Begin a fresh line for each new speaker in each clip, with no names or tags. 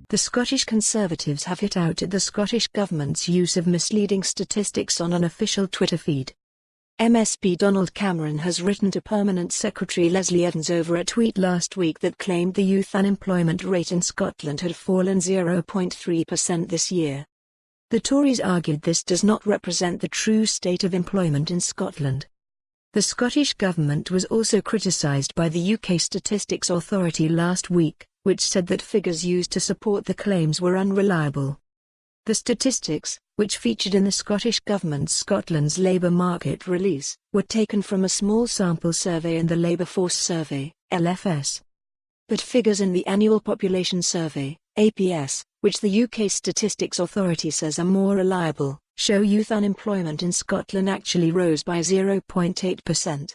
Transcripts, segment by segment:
The Scottish Conservatives have hit out at the Scottish Government's use of misleading statistics on an official Twitter feed. MSP Donald Cameron has written to Permanent Secretary Leslie Evans over a tweet last week that claimed the youth unemployment rate in Scotland had fallen 0.3% this year. The Tories argued this does not represent the true state of employment in Scotland. The Scottish Government was also criticised by the UK Statistics Authority last week, which said that figures used to support the claims were unreliable. The statistics, which featured in the Scottish Government's Scotland's Labour Market release, were taken from a small sample survey in the Labour Force Survey, LFS. But figures in the Annual Population Survey, APS, which the UK Statistics Authority says are more reliable, show youth unemployment in Scotland actually rose by 0.8%.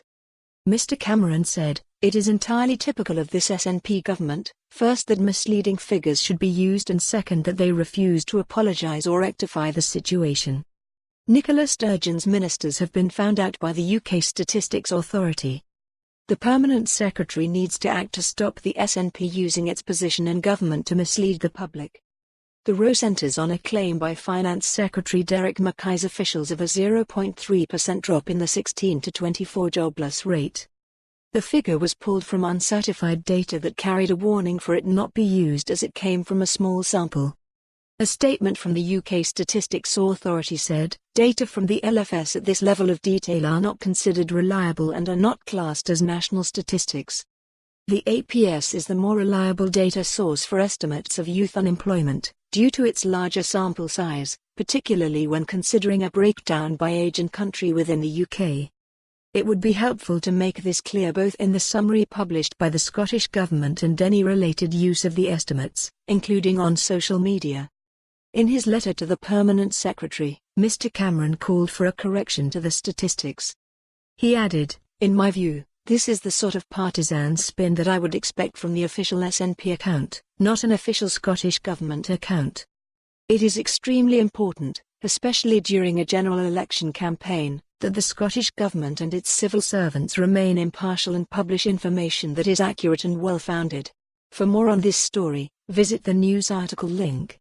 Mr Cameron said, "It is entirely typical of this SNP government, first that misleading figures should be used and second that they refuse to apologise or rectify the situation." Nicola Sturgeon's ministers have been found out by the UK Statistics Authority. The Permanent Secretary needs to act to stop the SNP using its position in government to mislead the public. The row centres on a claim by Finance Secretary Derek Mackay's officials of a 0.3% drop in the 16 to 24 jobless rate. The figure was pulled from uncertified data that carried a warning for it not be used as it came from a small sample. A statement from the UK Statistics Authority said, "Data from the LFS at this level of detail are not considered reliable and are not classed as national statistics." The APS is the more reliable data source for estimates of youth unemployment, due to its larger sample size, particularly when considering a breakdown by age and country within the UK. It would be helpful to make this clear both in the summary published by the Scottish Government and any related use of the estimates, including on social media. In his letter to the Permanent Secretary, Mr Cameron called for a correction to the statistics. He added, "In my view, this is the sort of partisan spin that I would expect from the official SNP account, not an official Scottish Government account. It is extremely important, especially during a general election campaign, that the Scottish Government and its civil servants remain impartial and publish information that is accurate and well-founded." For more on this story, visit the news article link.